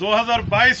2022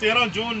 13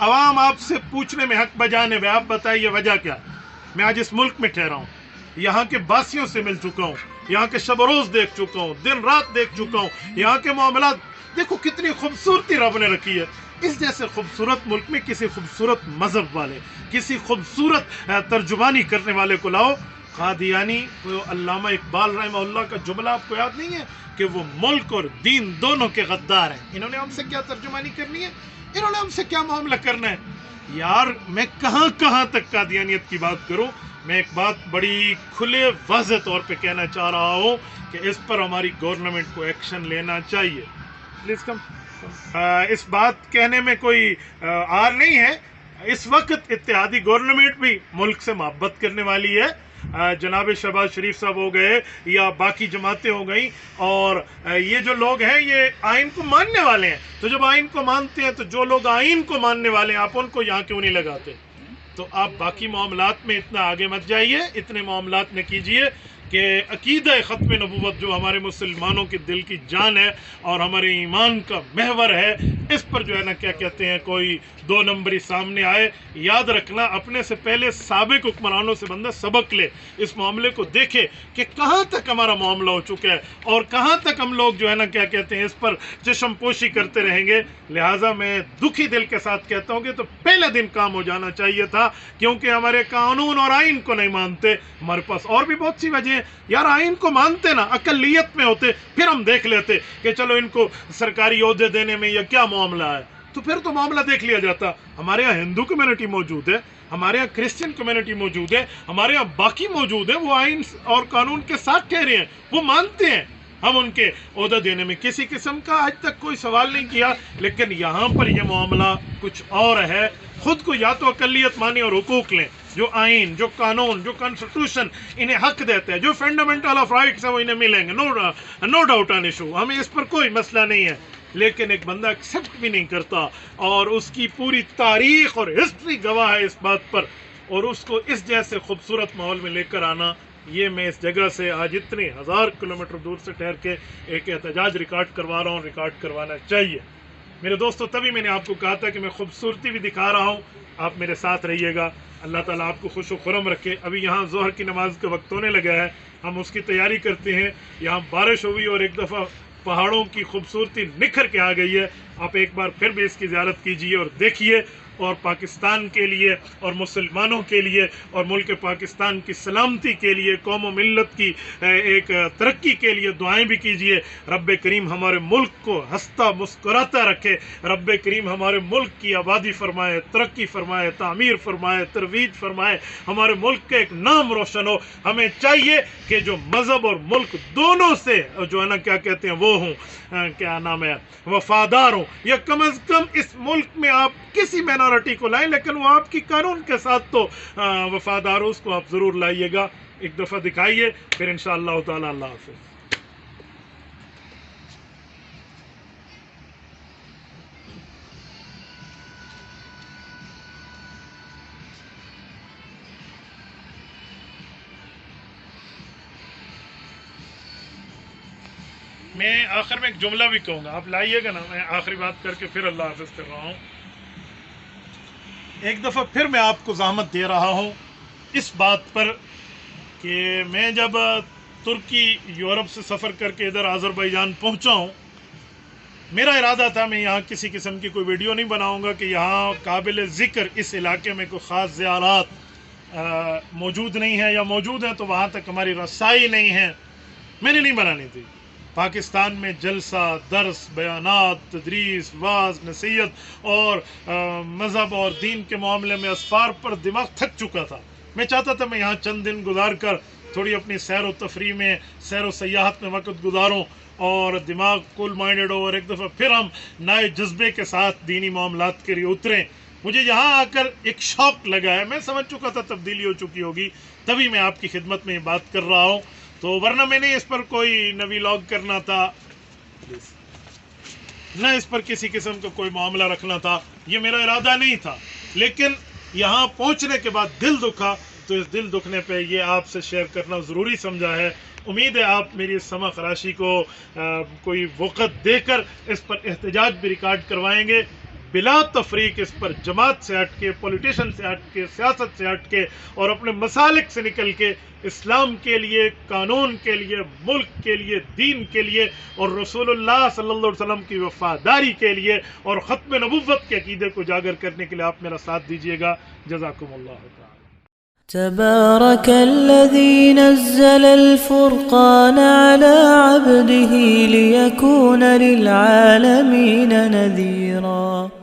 عوام آپ سے پوچھنے میں حق بجانے میں، آپ بتائیے وجہ کیا؟ میں آج اس ملک میں ٹھہرا ہوں، یہاں کے باسیوں سے مل چکا ہوں، یہاں کے شب و روز دیکھ چکا ہوں، دن رات دیکھ چکا ہوں، یہاں کے معاملات دیکھو کتنی خوبصورتی رب نے رکھی ہے۔ اس جیسے خوبصورت ملک میں کسی خوبصورت مذہب والے، کسی خوبصورت ترجمانی کرنے والے کو لاؤ۔ قادیانی وہ علامہ اقبال رحمہ اللہ کا جملہ آپ کو یاد نہیں ہے کہ وہ ملک اور دین دونوں کے غدار ہیں؟ انہوں نے ہم سے کیا ترجمانی کرنی ہے؟ انہوں نے ہم سے کیا معاملہ کرنا ہے؟ یار میں کہاں تک قادیانیت کی بات کروں؟ میں ایک بات بڑی کھلے واضح طور پہ کہنا چاہ رہا ہوں کہ اس پر ہماری گورنمنٹ کو ایکشن لینا چاہیے۔ Please come. اس بات کہنے میں کوئی آر نہیں ہے، اس وقت اتحادی گورنمنٹ بھی ملک سے محبت کرنے والی ہے۔ جناب شہباز شریف صاحب ہو گئے یا باقی جماعتیں ہو گئیں، اور یہ جو لوگ ہیں یہ آئین کو ماننے والے ہیں۔ تو جب آئین کو مانتے ہیں تو جو لوگ آئین کو ماننے والے ہیں آپ ان کو یہاں کیوں نہیں لگاتے؟ تو آپ باقی معاملات میں اتنا آگے مت جائیے، اتنے معاملات میں کیجئے کہ عقیدہ ختم نبوت جو ہمارے مسلمانوں کے دل کی جان ہے اور ہمارے ایمان کا محور ہے، اس پر جو ہے نا کیا کہتے ہیں کوئی دو نمبری سامنے آئے۔ یاد رکھنا اپنے سے پہلے سابق حکمرانوں سے بندہ سبق لے، اس معاملے کو دیکھے کہ کہاں تک ہمارا معاملہ ہو چکا ہے اور کہاں تک ہم لوگ جو ہے نا کیا کہتے ہیں اس پر چشم پوشی کرتے رہیں گے۔ لہٰذا میں دکھی دل کے ساتھ کہتا ہوں کہ تو پہلے دن کام ہو جانا چاہیے تھا، کیونکہ ہمارے قانون اور آئین کو نہیں مانتے۔ ہمارے پاس اور بھی بہت سی وجہ، یار آئین کو مانتے نا، اقلیت میں ہوتے، پھر ہم دیکھ لیتے کہ چلو ان کو سرکاری عہدے دینے میں یا کیا معاملہ ہے، تو پھر تو معاملہ دیکھ لیا جاتا۔ ہمارے یہاں ہندو کمیونٹی موجود ہے، ہمارے یہاں کرسچن کمیونٹی موجود ہے، ہمارے یہاں باقی موجود ہیں، وہ آئین اور قانون کے ساتھ ٹھہرے ہیں، وہ مانتے ہیں۔ ہم ان کے عہدہ دینے میں کسی قسم کا آج تک کوئی سوال نہیں کیا، لیکن یہاں پر یہ معاملہ کچھ اور ہے۔ خود کو یا تو اقلیت مانیں اور حقوق لیں، جو آئین، جو قانون، جو کانسٹیٹیوشن انہیں حق دیتے ہیں، جو فنڈامنٹل آف رائٹس ہیں وہ انہیں ملیں گے، نو ڈاؤٹ آن ایشو، ہمیں اس پر کوئی مسئلہ نہیں ہے۔ لیکن ایک بندہ ایکسیپٹ بھی نہیں کرتا اور اس کی پوری تاریخ اور ہسٹری گواہ ہے اس بات پر، اور اس کو اس جیسے خوبصورت ماحول میں لے کر آنا، یہ میں اس جگہ سے آج اتنے 1000 کلومیٹر دور سے ٹھہر کے ایک احتجاج ریکارڈ کروا رہا ہوں، ریکارڈ کروانا چاہیے میرے دوستو۔ تبھی میں نے آپ کو کہا تھا کہ میں خوبصورتی بھی دکھا رہا ہوں، آپ میرے ساتھ رہیے گا۔ اللہ تعالیٰ آپ کو خوش و خرم رکھے۔ ابھی یہاں ظہر کی نماز کا وقت ہونے لگا ہے، ہم اس کی تیاری کرتے ہیں۔ یہاں بارش ہوئی اور ایک دفعہ پہاڑوں کی خوبصورتی نکھر کے آ گئی ہے۔ آپ ایک بار پھر بھی اس کی زیارت کیجئے اور دیکھیے، اور پاکستان کے لیے اور مسلمانوں کے لیے اور ملک پاکستان کی سلامتی کے لیے، قوم و ملت کی ایک ترقی کے لیے دعائیں بھی کیجئے۔ رب کریم ہمارے ملک کو ہنستا مسکراتا رکھے، رب کریم ہمارے ملک کی آبادی فرمائے، ترقی فرمائے، تعمیر فرمائے، ترویج فرمائے، ہمارے ملک کا ایک نام روشن ہو۔ ہمیں چاہیے کہ جو مذہب اور ملک دونوں سے جو ہے نا کیا کہتے ہیں وہ ہوں، کیا نام ہے، وفادار ہوں، یا کم از کم اس ملک میں آپ کسی مائنورٹی کو لائیں لیکن وہ آپ کی قانون کے ساتھ تو وفادار ہو، اس کو آپ ضرور لائیے گا۔ ایک دفعہ دکھائیے، پھر انشاءاللہ تعالی اللہ حافظ۔ میں آخر میں ایک جملہ بھی کہوں گا، آپ لائیے گا نا، میں آخری بات کر کے پھر اللہ حافظ کر رہا ہوں۔ ایک دفعہ پھر میں آپ کو زحمت دے رہا ہوں اس بات پر کہ میں جب ترکی یورپ سے سفر کر کے ادھر آذربائیجان پہنچا ہوں، میرا ارادہ تھا میں یہاں کسی قسم کی کوئی ویڈیو نہیں بناؤں گا کہ یہاں قابل ذکر اس علاقے میں کوئی خاص زیارات موجود نہیں ہے، یا موجود ہیں تو وہاں تک ہماری رسائی نہیں ہے، میں نے نہیں بنانی تھی۔ پاکستان میں جلسہ، درس، بیانات، تدریس، واعظ، نصیحت اور مذہب اور دین کے معاملے میں اسفار پر دماغ تھک چکا تھا۔ میں چاہتا تھا میں یہاں چند دن گزار کر تھوڑی اپنی سیر و تفریح میں، سیر و سیاحت میں وقت گزاروں اور دماغ کول مائنڈڈ ہو، اور ایک دفعہ پھر ہم نئے جذبے کے ساتھ دینی معاملات کے لیے اتریں۔ مجھے یہاں آ کر ایک شوق لگا ہے، میں سمجھ چکا تھا تبدیلی ہو چکی ہوگی، تبھی میں آپ کی خدمت میں یہ بات کر رہا ہوں۔ تو ورنہ میں نے اس پر کوئی نہ ولاگ کرنا تھا، نہ اس پر کسی قسم کا کوئی معاملہ رکھنا تھا، یہ میرا ارادہ نہیں تھا۔ لیکن یہاں پہنچنے کے بعد دل دکھا، تو اس دل دکھنے پہ یہ آپ سے شیئر کرنا ضروری سمجھا ہے۔ امید ہے آپ میری اس سمع خراشی کو کوئی وقت دے کر اس پر احتجاج بھی ریکارڈ کروائیں گے۔ بلا تفریق اس پر جماعت سے ہٹ کے، پولیٹیشن سے ہٹ کے، سیاست سے ہٹ کے اور اپنے مسالک سے نکل کے اسلام کے لیے، قانون کے لیے، ملک کے لیے، دین کے لیے اور رسول اللہ صلی اللہ علیہ وسلم کی وفاداری کے لیے اور ختم نبوت کے عقیدے کو اجاگر کرنے کے لیے آپ میرا ساتھ دیجیے گا. جزاکم اللہ تعالی. تبارك الذي نزل الفرقان على عبده ليكون للعالمين نذيرا.